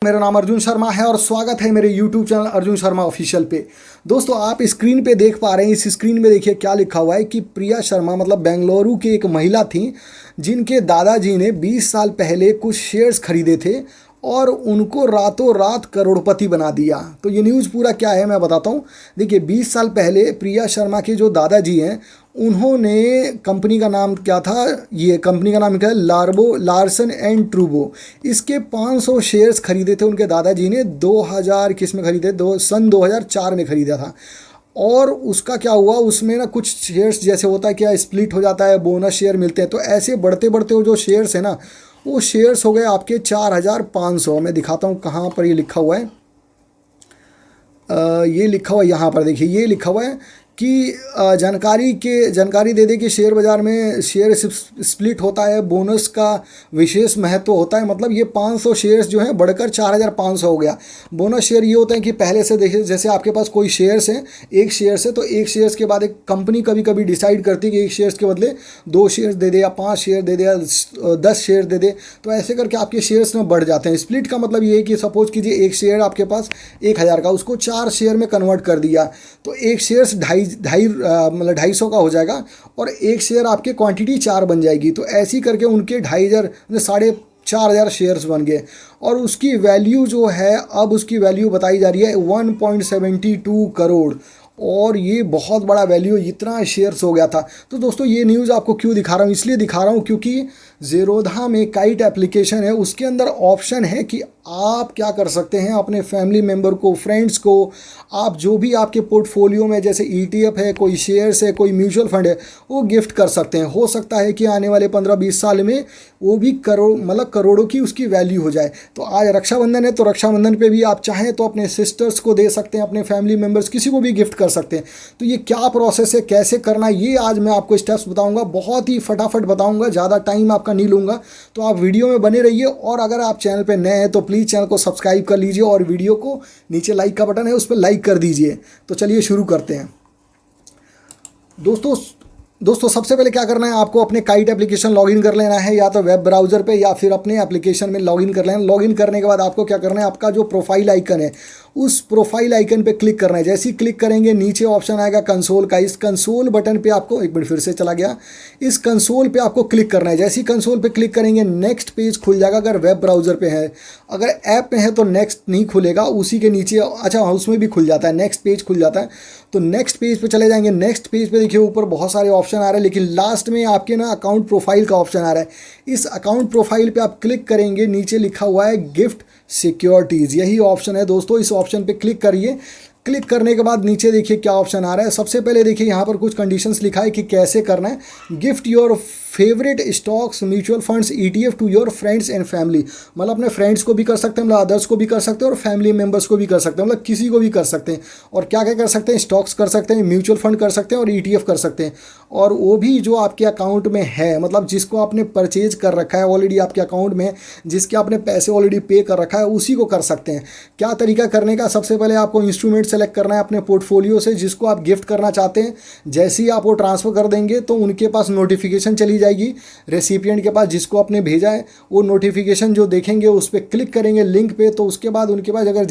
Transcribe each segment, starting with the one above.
मेरा नाम अर्जुन शर्मा है और स्वागत है मेरे YouTube channel Arjun Sharma official पे। दोस्तों आप स्क्रीन पे देख पा रहे हैं, इस स्क्रीन में देखिए क्या लिखा हुआ है कि प्रिया शर्मा मतलब बेंगलुरु की एक महिला थी जिनके दादाजी ने 20 साल पहले कुछ शेयर्स खरीदे थे और उनको रातों रात करोड़पति बना दिया। तो ये न्यूज़ पूरा क्या है मैं बताता हूँ। देखिए 20 साल पहले प्रिया शर्मा के जो दादाजी हैं उन्होंने कंपनी का नाम क्या था, ये कंपनी का नाम क्या है, लार्सन एंड ट्रूबो। इसके 500 शेयर्स खरीदे थे उनके दादाजी ने 2000 किस में खरीदे, सन 2004 में खरीदा था। और उसका क्या हुआ, उसमें ना कुछ शेयर्स जैसे होता है क्या स्प्लिट हो जाता है, बोनस शेयर मिलते हैं, तो ऐसे बढ़ते बढ़ते वो जो शेयर्स है ना वो शेयर्स हो गए आपके 4500। मैं दिखाता हूँ कहाँ पर ये लिखा हुआ है। ये लिखा हुआ है यहाँ पर, देखिए ये लिखा हुआ है कि जानकारी दे दे कि शेयर बाज़ार में शेयर स्प्लिट होता है, बोनस का विशेष महत्व होता है। मतलब ये 500 शेयर्स जो हैं बढ़कर 4500 हो गया। बोनस शेयर ये होता है कि पहले से देखिए जैसे आपके पास कोई शेयर्स हैं, एक शेयर से, तो एक शेयर्स के बाद एक कंपनी कभी कभी डिसाइड करती है कि एक शेयर्स के बदले 2 शेयर्स दे दे या 5 शेयर दे दे या 10 शेयर दे दे, तो ऐसे करके आपके शेयर्स में बढ़ जाते हैं। स्प्लिट का मतलब ये है कि सपोज कीजिए एक शेयर आपके पास 1000 का, उसको 4 शेयर में कन्वर्ट कर दिया तो एक शेयर्स मतलब 250 का हो जाएगा और एक शेयर आपके क्वांटिटी 4 बन जाएगी। तो ऐसी करके उनके 2500 मतलब 4500 शेयर्स बन गए और उसकी वैल्यू जो है, अब उसकी वैल्यू बताई जा रही है 1.72 करोड़। और ये बहुत बड़ा वैल्यू, इतना शेयर्स हो गया था। तो दोस्तों ये न्यूज़ आपको क्यों दिखा रहा हूँ, इसलिए दिखा रहा हूँ क्योंकि ज़ेरोधा में काइट एप्लीकेशन है, उसके अंदर ऑप्शन है कि आप क्या कर सकते हैं, अपने फैमिली मेम्बर को, फ्रेंड्स को, आप जो भी आपके पोर्टफोलियो में जैसे ETF है, कोई शेयर्स है, कोई म्यूचुअल फंड है, वो गिफ्ट कर सकते हैं। हो सकता है कि आने वाले 15-20 साल में वो भी करोड़ों की उसकी वैल्यू हो जाए। तो आज रक्षाबंधन है, तो रक्षाबंधन पे भी आप चाहें तो अपने सिस्टर्स को दे सकते हैं, अपने फैमिली मेम्बर्स किसी को भी गिफ्ट कर सकते हैं। तो ये क्या प्रोसेस है, कैसे करना है, ये आज मैं आपको स्टेप्स बताऊँगा, बहुत ही फटाफट बताऊँगा, ज़्यादा टाइम आपका नहीं लूँगा। तो आप वीडियो में बने रहिए और अगर आप चैनल पर नए हैं तो प्लीज़ चैनल को सब्सक्राइब कर लीजिए और वीडियो को नीचे लाइक का बटन है उस पर लाइक कर दीजिए। तो चलिए शुरू करते हैं। दोस्तों सबसे पहले क्या करना है, आपको अपने काइट एप्लीकेशन लॉगिन कर लेना है, या तो वेब ब्राउज़र पे या फिर अपने एप्लीकेशन में लॉगिन कर लेना। लॉगिन करने के बाद आपको क्या करना है, आपका जो प्रोफाइल आइकन है उस प्रोफाइल आइकन पे क्लिक करना है। जैसे ही क्लिक करेंगे नीचे ऑप्शन आएगा कंसोल का, इस कंसोल बटन पे आपको, एक मिनट फिर से चला गया, इस कंसोल पे आपको क्लिक करना है। जैसे ही कंसोल पे क्लिक करेंगे नेक्स्ट पेज खुल जाएगा अगर वेब ब्राउज़र पे है। अगर ऐप में है तो नेक्स्ट नहीं खुलेगा, उसी के नीचे, अच्छा उसमें भी खुल जाता है, नेक्स्ट पेज खुल जाता है। तो नेक्स्ट पेज पे चले जाएंगे। नेक्स्ट पेज पे देखिए ऊपर बहुत सारे ऑप्शन आ रहे हैं, लेकिन लास्ट में आपके ना अकाउंट प्रोफाइल का ऑप्शन आ रहा है। इस अकाउंट प्रोफाइल पे आप क्लिक करेंगे, नीचे लिखा हुआ है गिफ्ट सिक्योरिटीज़, यही ऑप्शन है दोस्तों। इस ऑप्शन पे क्लिक करिए। क्लिक करने के बाद नीचे देखिए क्या ऑप्शन आ रहा है। सबसे पहले देखिए यहाँ पर कुछ कंडीशंस लिखा है कि कैसे करना है। Gift your favourite stocks mutual funds ETF to your friends and family, मतलब अपने फ्रेंड्स को भी कर सकते हैं, मतलब अदर्स को भी कर सकते हैं और फैमिली मेम्बर्स को भी कर सकते हैं, मतलब किसी को भी कर सकते हैं। और क्या क्या कर सकते हैं, स्टॉक्स कर सकते हैं, म्यूचुअल फंड कर सकते हैं और ETF कर सकते हैं। और वो भी जो आपके अकाउंट में है, मतलब जिसको आपने परचेज कर रखा है ऑलरेडी आपके अकाउंट में, जिसके आपने पैसे ऑलरेडी पे कर रखा है, उसी को कर सकते हैं। क्या तरीका करने का, सबसे पहले आपको इंस्ट्रूमेंट सेलेक्ट करना है अपने पोर्टफोलियो से जिसको आप गिफ्ट करना चाहते हैं। जैसे ही आप वो ट्रांसफ़र कर देंगे तो उनके पास नोटिफिकेशन चली जाएगी रेसिपिएंट के पास जिसको आपने भेजा है। वो नोटिफिकेशन जो देखेंगे उस पर क्लिक करेंगे लिंक पे, तो उसके बाद उनके पास अगर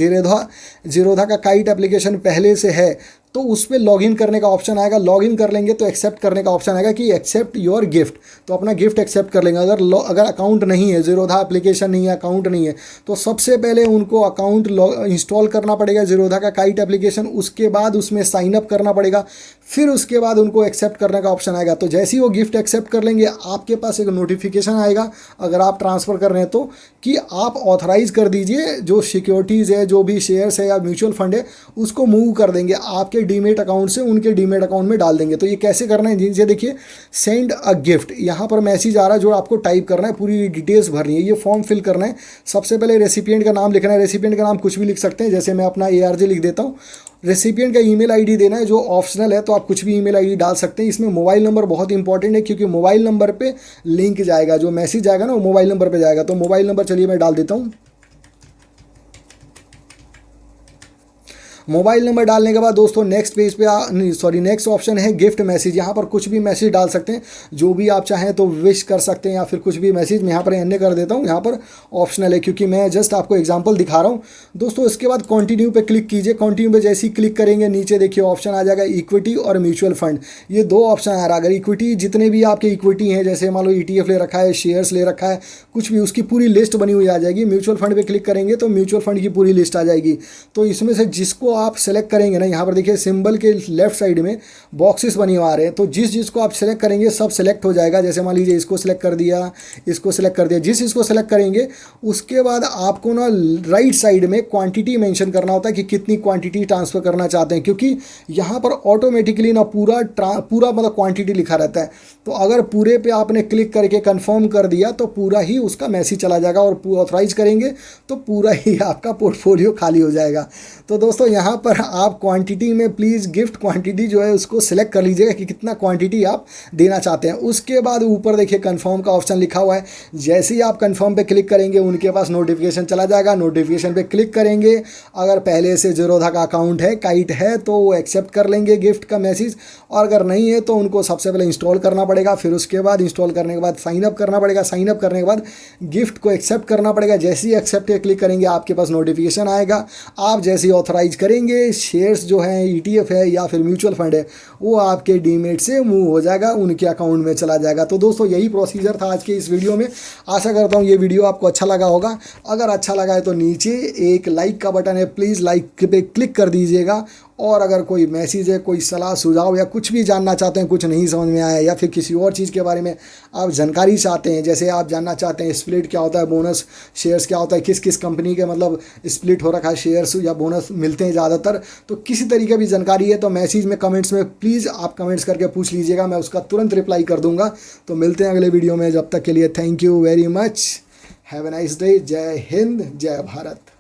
ज़ेरोधा का काइट एप्लीकेशन पहले से है तो उस पर लॉगिन करने का ऑप्शन आएगा। लॉगिन कर लेंगे तो एक्सेप्ट करने का ऑप्शन आएगा कि एक्सेप्ट योर गिफ्ट, तो अपना गिफ्ट एक्सेप्ट कर लेंगे। अगर अकाउंट नहीं है, ज़ेरोधा एप्लीकेशन नहीं है, अकाउंट नहीं है, तो सबसे पहले उनको अकाउंट इंस्टॉल करना पड़ेगा ज़ेरोधा का काइट एप्लीकेशन, उसके बाद उसमें साइन अप करना पड़ेगा, फिर उसके बाद उनको एक्सेप्ट करने का ऑप्शन आएगा। तो जैसे ही वो गिफ्ट एक्सेप्ट कर लेंगे आपके पास एक नोटिफिकेशन आएगा, अगर आप ट्रांसफ़र कर रहे हैं तो, कि आप ऑथराइज़ कर दीजिए जो सिक्योरिटीज़ है, जो भी शेयर्स है या म्यूचुअल फंड है, उसको मूव कर देंगे आपके डीमेट अकाउंट से उनके डीमेट अकाउंट में डाल देंगे। तो ये कैसे करना है, जिनसे देखिए सेंड अ गिफ्ट, यहाँ पर मैसेज आ रहा है जो आपको टाइप करना है, पूरी डिटेल्स भरनी है, ये फॉर्म फिल करना है। सबसे पहले रेसिपिएंट का नाम लिखना है। रेसिपिएंट का नाम कुछ भी लिख सकते हैं, जैसे मैं अपना ARJ लिख देता हूँ। रेसिपिएंट का ईमेल आईडी देना है जो ऑप्शनल है, तो आप कुछ भी ईमेल आईडी डाल सकते हैं। इसमें मोबाइल नंबर बहुत इंपॉर्टेंट है क्योंकि मोबाइल नंबर पे लिंक जाएगा, जो मैसेज आएगा ना वो मोबाइल नंबर पे जाएगा। तो मोबाइल नंबर चलिए मैं डाल देता हूँ। मोबाइल नंबर डालने के बाद दोस्तों नेक्स्ट पेज पे नेक्स्ट ऑप्शन है गिफ्ट मैसेज। यहाँ पर कुछ भी मैसेज डाल सकते हैं, जो भी आप चाहें तो विश कर सकते हैं या फिर कुछ भी मैसेज। मैं यहाँ पर एन कर देता हूँ, यहाँ पर ऑप्शनल है क्योंकि मैं जस्ट आपको एग्जांपल दिखा रहा हूँ दोस्तों। इसके बाद कंटिन्यू पे क्लिक कीजिए। कंटिन्यू पे जैसे ही क्लिक करेंगे नीचे देखिए ऑप्शन आ जाएगा इक्विटी और म्यूचुअल फंड, ये दो ऑप्शन आ रहा है। अगर इक्विटी जितने भी आपके इक्विटी हैं, जैसे मान लो ETF ले रखा है, शेयर्स ले रखा है, कुछ भी, उसकी पूरी लिस्ट बनी हुई आ जाएगी। म्यूचुअल फंड पे क्लिक करेंगे तो म्यूचुअल फंड की पूरी लिस्ट आ जाएगी। तो इसमें से जिसको आप सेलेक्ट करेंगे ना, यहाँ पर देखिए सिंबल के लेफ्ट साइड में बॉक्सेस बनी हुआ आ रहे हैं, तो जिसको आप सेलेक्ट करेंगे सब सेलेक्ट हो जाएगा। जैसे मान लीजिए इसको सेलेक्ट कर दिया, इसको सेलेक्ट कर दिया, इसको सेलेक्ट करेंगे उसके बाद आपको ना राइट साइड में क्वांटिटी मेंशन करना होता है कि कितनी क्वांटिटी ट्रांसफ़र करना चाहते हैं, क्योंकि यहाँ पर ऑटोमेटिकली ना पूरा मतलब क्वांटिटी लिखा रहता है। तो अगर पूरे पे आपने क्लिक करके कंफर्म कर दिया तो पूरा ही उसका मैसेज चला जाएगा, और ऑथराइज करेंगे तो पूरा ही आपका पोर्टफोलियो खाली हो जाएगा। तो दोस्तों यहाँ पर आप क्वांटिटी में प्लीज़ गिफ्ट क्वांटिटी जो है उसको सिलेक्ट कर लीजिएगा कि कितना क्वांटिटी आप देना चाहते हैं। उसके बाद ऊपर देखिए कंफर्म का ऑप्शन लिखा हुआ है, जैसे ही आप कंफर्म पे क्लिक करेंगे उनके पास नोटिफिकेशन चला जाएगा। नोटिफिकेशन पे क्लिक करेंगे, अगर पहले से ज़ीरोधा का अकाउंट है, काइट है, तो वो एक्सेप्ट कर लेंगे गिफ्ट का मैसेज, और अगर नहीं है तो उनको सबसे पहले इंस्टॉल करना पड़ेगा। फिर उसके बाद इंस्टॉल करने के बाद साइन अप करना पड़ेगा। साइन अप करने के बाद गिफ्ट को एक्सेप्ट करना पड़ेगा। जैसे ही एक्सेप्ट पे क्लिक करेंगे आपके पास नोटिफिकेशन आएगा। आप जैसे ही ऑथराइज करेंगे, शेयर्स जो हैं ETF है या फिर म्यूचुअल फंड है, वो आपके डीमेट से मूव हो जाएगा, उनके अकाउंट में चला जाएगा। तो दोस्तों यही प्रोसीजर था आज के इस वीडियो में। आशा करता हूँ ये वीडियो आपको अच्छा लगा होगा। अगर अच्छा लगा है तो नीचे एक लाइक का बटन है, प्लीज़ लाइक पे क्लिक कर दीजिएगा। और अगर कोई मैसेज है, कोई सलाह सुझाव या कुछ भी जानना चाहते हैं, कुछ नहीं समझ में आया या फिर किसी और चीज़ के बारे में आप जानकारी चाहते हैं, जैसे आप जानना चाहते हैं स्प्लिट क्या होता है, बोनस शेयर्स क्या होता है, किस किस कंपनी के मतलब स्प्लिट हो रखा है शेयर्स या बोनस मिलते हैं ज़्यादातर, तो किसी तरीके की जानकारी है तो मैसेज में कमेंट्स में प्लीज़ आप कमेंट्स करके पूछ लीजिएगा, मैं उसका तुरंत रिप्लाई कर दूंगा। तो मिलते हैं अगले वीडियो में, जब तक के लिए thank you very much, have a nice day. जय हिंद, जय भारत।